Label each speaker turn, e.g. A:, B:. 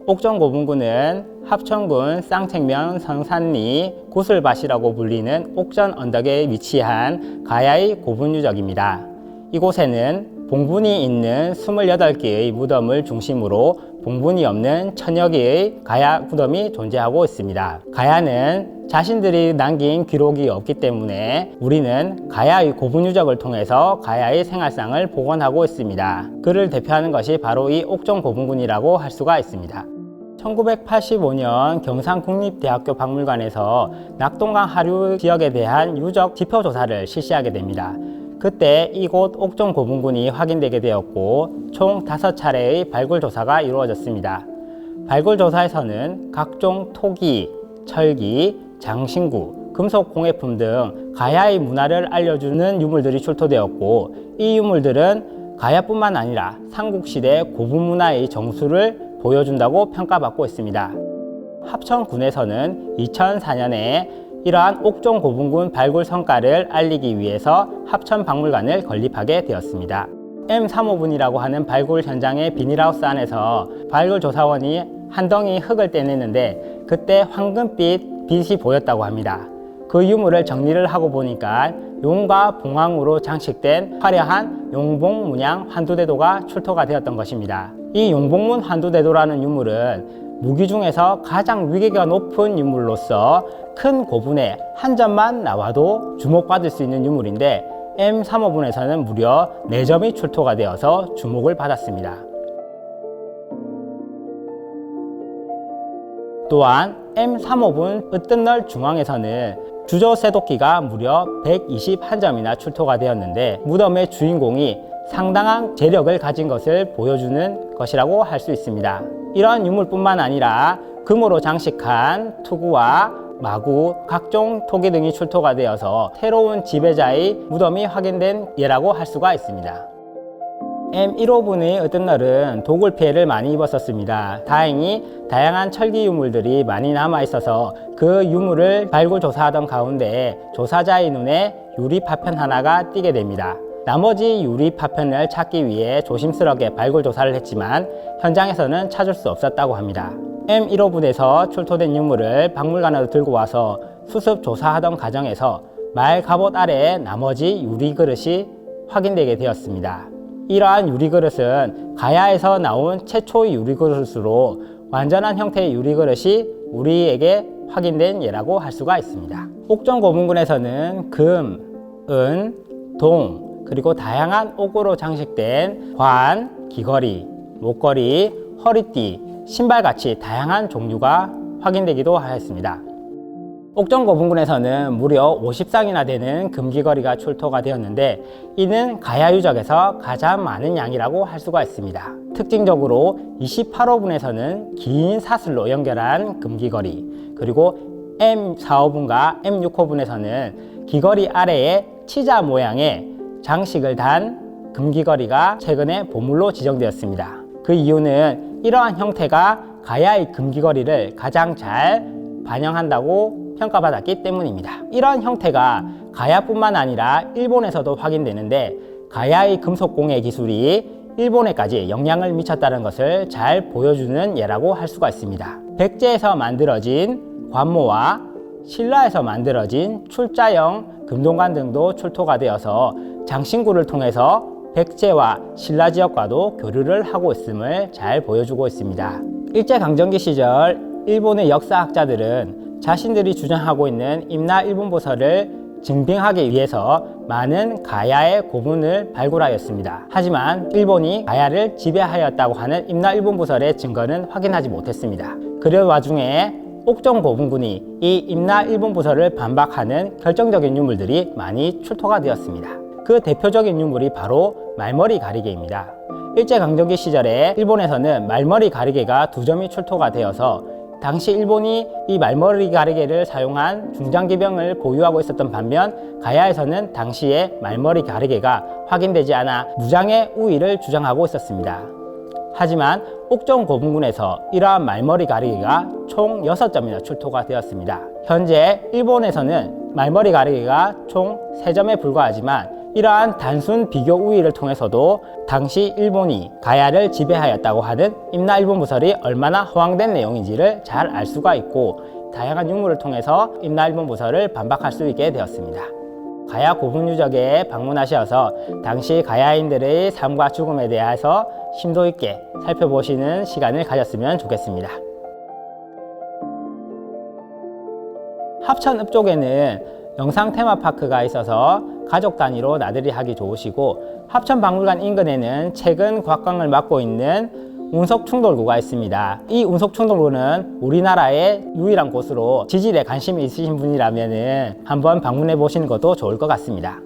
A: 옥전고분군은 합천군 쌍책면 성산리 구슬밭이라고 불리는 옥전 언덕에 위치한 가야의 고분유적입니다. 이곳에는 봉분이 있는 28개의 무덤을 중심으로 봉분이 없는 1000여 개의 가야 무덤이 존재하고 있습니다. 가야는 자신들이 남긴 기록이 없기 때문에 우리는 가야의 고분유적을 통해서 가야의 생활상을 복원하고 있습니다. 그를 대표하는 것이 바로 이 옥전고분군이라고 할 수가 있습니다. 1985년 경상국립대학교 박물관에서 낙동강 하류 지역에 대한 유적 지표조사를 실시하게 됩니다. 그때 이곳 옥전고분군이 확인되게 되었고 총 5차례의 발굴조사가 이루어졌습니다. 발굴조사에서는 각종 토기, 철기, 장신구, 금속 공예품 등 가야의 문화를 알려주는 유물들이 출토되었고 이 유물들은 가야뿐만 아니라 삼국시대 고분문화의 정수를 보여준다고 평가받고 있습니다. 합천군에서는 2004년에 이러한 옥전고분군 발굴 성과를 알리기 위해서 합천박물관을 건립하게 되었습니다. M35분이라고 하는 발굴 현장의 비닐하우스 안에서 발굴조사원이 한 덩이 흙을 떼냈는데 그때 황금빛 빛이 보였다고 합니다. 그 유물을 정리를 하고 보니까 용과 봉황으로 장식된 화려한 용봉문양 환두대도가 출토가 되었던 것입니다. 이 용봉문 환두대도라는 유물은 무기 중에서 가장 위계가 높은 유물로서 큰 고분에 한 점만 나와도 주목받을 수 있는 유물인데 M35분에서는 무려 4점이 출토가 되어서 주목을 받았습니다. 또한 M35분 으뜸널 중앙에서는 주저쇠도끼가 무려 121점이나 출토가 되었는데 무덤의 주인공이 상당한 재력을 가진 것을 보여주는 것이라고 할 수 있습니다. 이러한 유물뿐만 아니라 금으로 장식한 투구와 마구, 각종 토기 등이 출토가 되어서 새로운 지배자의 무덤이 확인된 예라고 할 수가 있습니다. M15분의 으뜸널은 도굴 피해를 많이 입었었습니다. 다행히 다양한 철기 유물들이 많이 남아 있어서 그 유물을 발굴 조사하던 가운데 조사자의 눈에 유리 파편 하나가 띄게 됩니다. 나머지 유리 파편을 찾기 위해 조심스럽게 발굴 조사를 했지만 현장에서는 찾을 수 없었다고 합니다. M15분에서 출토된 유물을 박물관으로 들고 와서 수습 조사하던 과정에서 말 갑옷 아래에 나머지 유리 그릇이 확인되게 되었습니다. 이러한 유리그릇은 가야에서 나온 최초의 유리그릇으로 완전한 형태의 유리그릇이 우리에게 확인된 예라고 할 수가 있습니다. 옥전고분군에서는 금, 은, 동, 그리고 다양한 옥으로 장식된 관, 귀걸이, 목걸이, 허리띠, 신발같이 다양한 종류가 확인되기도 하였습니다. 옥전고분군에서는 무려 50쌍이나 되는 금귀걸이가 출토가 되었는데 이는 가야 유적에서 가장 많은 양이라고 할 수가 있습니다. 특징적으로 28호분에서는 긴 사슬로 연결한 금귀걸이, 그리고 M45분과 M6호분에서는 귀걸이 아래에 치자 모양의 장식을 단 금귀걸이가 최근에 보물로 지정되었습니다. 그 이유는 이러한 형태가 가야의 금귀걸이를 가장 잘 반영한다고 평가받았기 때문입니다. 이러한 형태가 가야뿐만 아니라 일본에서도 확인되는데 가야의 금속공예 기술이 일본에까지 영향을 미쳤다는 것을 잘 보여주는 예라고 할 수가 있습니다. 백제에서 만들어진 관모와 신라에서 만들어진 출자형 금동관 등도 출토가 되어서 장신구를 통해서 백제와 신라 지역과도 교류를 하고 있음을 잘 보여주고 있습니다. 일제강점기 시절 일본의 역사학자들은 자신들이 주장하고 있는 임나 일본보서를 증빙하기 위해서 많은 가야의 고분을 발굴하였습니다. 하지만 일본이 가야를 지배하였다고 하는 임나 일본보설의 증거는 확인하지 못했습니다. 그런 와중에 옥전고분군이 이 임나 일본보설을 반박하는 결정적인 유물들이 많이 출토가 되었습니다. 그 대표적인 유물이 바로 말머리 가리개입니다. 일제강점기 시절에 일본에서는 말머리 가리개가 2점이 출토가 되어서 당시 일본이 이 말머리 가리개를 사용한 중장기병을 보유하고 있었던 반면 가야에서는 당시에 말머리 가리개가 확인되지 않아 무장의 우위를 주장하고 있었습니다. 하지만 옥전고분군에서 이러한 말머리 가리개가 총 6점이나 출토가 되었습니다. 현재 일본에서는 말머리 가리개가 총 3점에 불과하지만 이러한 단순 비교 우위를 통해서도 당시 일본이 가야를 지배하였다고 하는 임나일본부설이 얼마나 허황된 내용인지를 잘 알 수가 있고, 다양한 유물을 통해서 임나일본부설을 반박할 수 있게 되었습니다. 가야 고분유적에 방문하셔서 당시 가야인들의 삶과 죽음에 대해서 심도 있게 살펴보시는 시간을 가졌으면 좋겠습니다. 합천읍 쪽에는 영상 테마파크가 있어서 가족 단위로 나들이 하기 좋으시고, 합천박물관 인근에는 최근 곽광을 맡고 있는 운석충돌구가 있습니다. 이 운석충돌구는 우리나라의 유일한 곳으로 지질에 관심이 있으신 분이라면 한번 방문해 보시는 것도 좋을 것 같습니다.